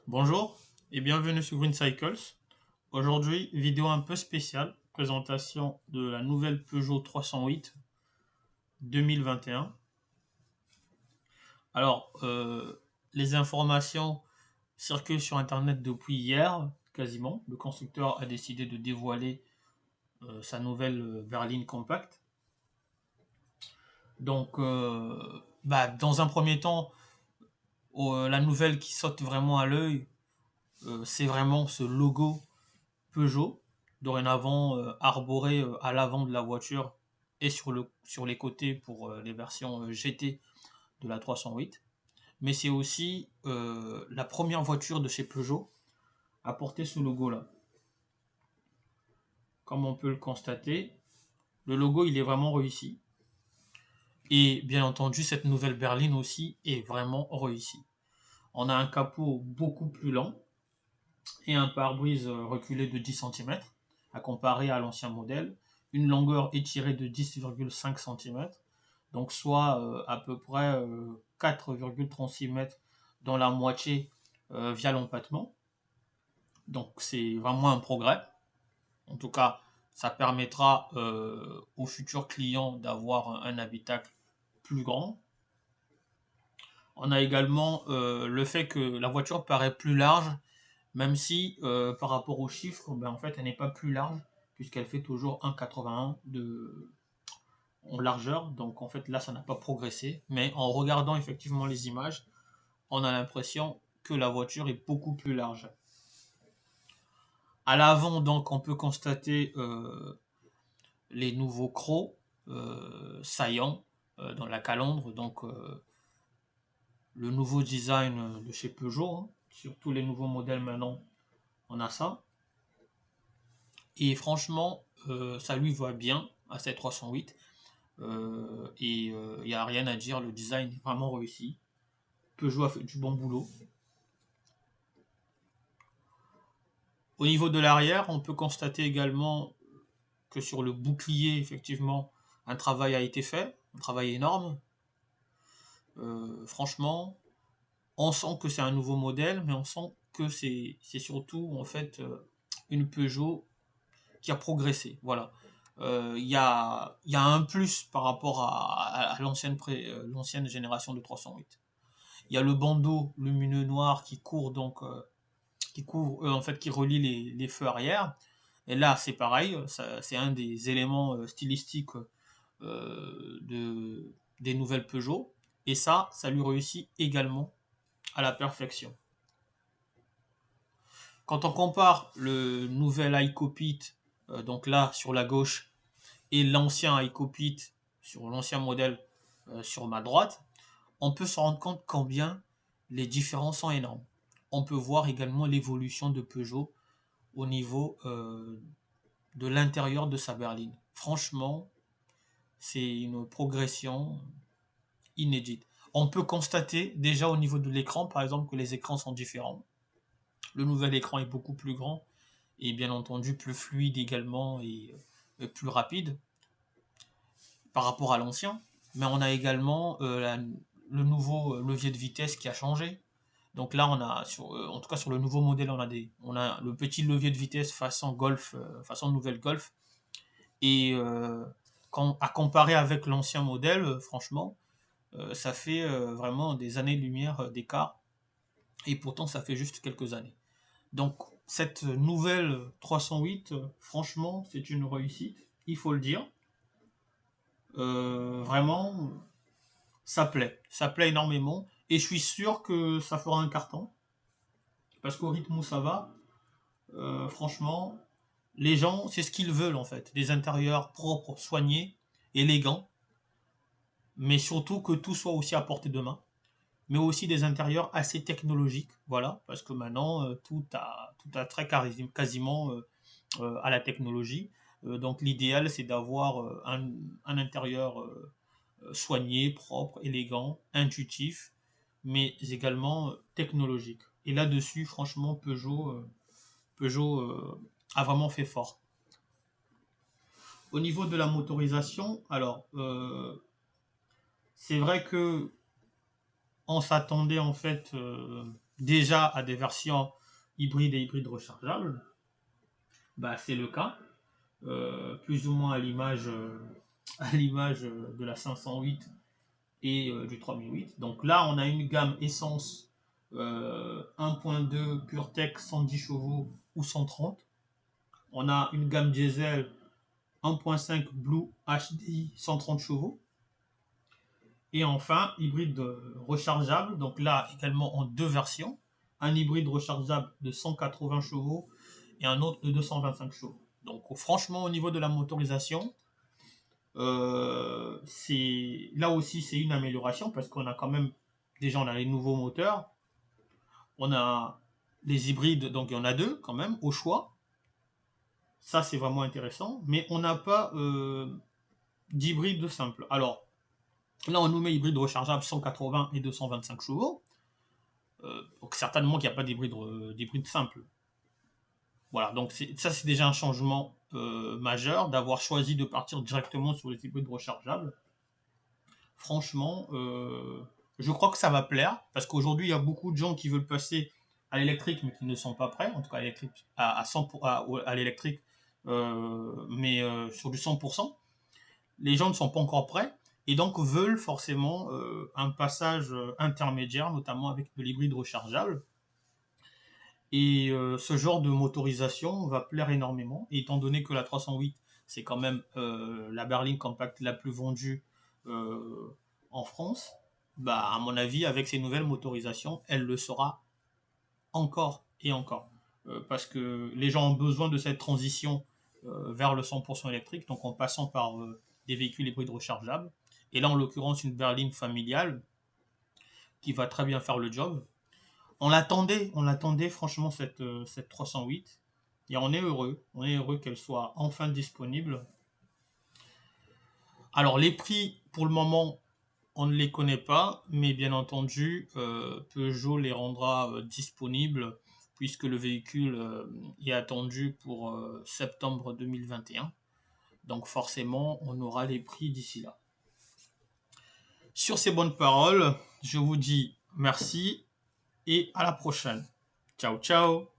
Bonjour et bienvenue sur Green Cycles. Aujourd'hui, vidéo un peu spéciale, présentation de la nouvelle Peugeot 308 2021. Alors, les informations circulent sur Internet depuis hier, quasiment. Le constructeur a décidé de dévoiler sa nouvelle berline compacte. Donc, dans un premier temps, la nouvelle qui saute vraiment à l'œil, c'est vraiment ce logo Peugeot, dorénavant arboré à l'avant de la voiture et sur les côtés pour les versions GT de la 308. Mais c'est aussi la première voiture de chez Peugeot à porter ce logo-là. Comme on peut le constater, le logo il est vraiment réussi. Et bien entendu, cette nouvelle berline aussi est vraiment réussie. On a un capot beaucoup plus lent et un pare-brise reculé de 10 cm à comparer à l'ancien modèle, une longueur étirée de 10,5 cm, donc soit à peu près 4,36 m dans la moitié via l'empattement. Donc c'est vraiment un progrès. En tout cas, ça permettra aux futurs clients d'avoir un habitacle plus grand. On a également le fait que la voiture paraît plus large, même si par rapport aux chiffres, en fait, elle n'est pas plus large, puisqu'elle fait toujours 1,81 en largeur. Donc en fait, là, ça n'a pas progressé. Mais en regardant effectivement les images, on a l'impression que la voiture est beaucoup plus large. À l'avant, donc, on peut constater les nouveaux crocs saillants dans la calandre. Donc le nouveau design de chez Peugeot, hein. Sur tous les nouveaux modèles maintenant, on a ça. Et franchement, ça lui va bien à cette 308. Il n'y a rien à dire, le design est vraiment réussi. Peugeot a fait du bon boulot. Au niveau de l'arrière, on peut constater également que sur le bouclier, effectivement, un travail a été fait, un travail énorme. Franchement, on sent que c'est un nouveau modèle, mais on sent que c'est surtout en fait une Peugeot qui a progressé. Voilà. Il y a un plus par rapport à l'ancienne génération de 308. Il y a le bandeau lumineux noir qui court donc qui couvre en fait qui relie les feux arrière. Et là c'est pareil, c'est un des éléments stylistiques des nouvelles Peugeot. Et ça lui réussit également à la perfection. Quand on compare le nouvel iCockpit, donc là sur la gauche, et l'ancien iCockpit sur l'ancien modèle sur ma droite, on peut se rendre compte combien les différences sont énormes. On peut voir également l'évolution de Peugeot au niveau de l'intérieur de sa berline. Franchement, c'est une progression inédite. On peut constater déjà au niveau de l'écran, par exemple, que les écrans sont différents. Le nouvel écran est beaucoup plus grand et bien entendu plus fluide également et plus rapide par rapport à l'ancien. Mais on a également le nouveau levier de vitesse qui a changé. Donc là, on a, en tout cas sur le nouveau modèle, on a le petit levier de vitesse façon Golf, façon nouvelle Golf. Et à comparer avec l'ancien modèle, franchement, ça fait vraiment des années-lumière d'écart. Et pourtant, ça fait juste quelques années. Donc, cette nouvelle 308, franchement, c'est une réussite, il faut le dire. Vraiment, ça plaît énormément. Et je suis sûr que ça fera un carton. Parce qu'au rythme où ça va, franchement, les gens, c'est ce qu'ils veulent en fait. Des intérieurs propres, soignés, élégants, mais surtout que tout soit aussi à portée de main. Mais aussi des intérieurs assez technologiques, voilà, parce que maintenant, tout a très quasiment à la technologie. Donc l'idéal, c'est d'avoir un intérieur soigné, propre, élégant, intuitif, mais également technologique. Et là-dessus, franchement, Peugeot a vraiment fait fort. Au niveau de la motorisation, alors c'est vrai que on s'attendait en fait déjà à des versions hybrides et hybrides rechargeables, bah, c'est le cas, plus ou moins à l'image de la 508 et du 3008. Donc là, on a une gamme essence 1.2 PureTech 110 chevaux ou 130. On a une gamme diesel 1.5 Blue HDI 130 chevaux. Et enfin, hybride rechargeable, donc là également en deux versions. Un hybride rechargeable de 180 chevaux et un autre de 225 chevaux. Donc franchement, au niveau de la motorisation, là aussi c'est une amélioration parce qu'on a quand même, déjà on a les nouveaux moteurs, on a les hybrides, donc il y en a deux quand même au choix. Ça c'est vraiment intéressant, mais on n'a pas d'hybride simple. Alors, là, on nous met hybride rechargeable 180 et 225 chevaux. Donc certainement qu'il n'y a pas d'hybride simple. Voilà, donc ça c'est déjà un changement majeur d'avoir choisi de partir directement sur les hybrides rechargeables. Franchement, je crois que ça va plaire, parce qu'aujourd'hui il y a beaucoup de gens qui veulent passer à l'électrique mais qui ne sont pas prêts, en tout cas à 100 à l'électrique, mais sur du 100%. Les gens ne sont pas encore prêts et donc veulent forcément un passage intermédiaire, notamment avec de l'hybride rechargeable. Et ce genre de motorisation va plaire énormément. Et étant donné que la 308, c'est quand même la berline compacte la plus vendue en France, bah, à mon avis, avec ces nouvelles motorisations, elle le sera encore et encore. Parce que les gens ont besoin de cette transition vers le 100% électrique, donc en passant par des véhicules hybrides rechargeables. Et là, en l'occurrence, une berline familiale qui va très bien faire le job. On l'attendait franchement cette 308 et on est heureux qu'elle soit enfin disponible. Alors les prix pour le moment on ne les connaît pas, mais bien entendu Peugeot les rendra disponibles puisque le véhicule est attendu pour septembre 2021. Donc forcément on aura les prix d'ici là. Sur ces bonnes paroles, je vous dis merci et à la prochaine. Ciao ciao.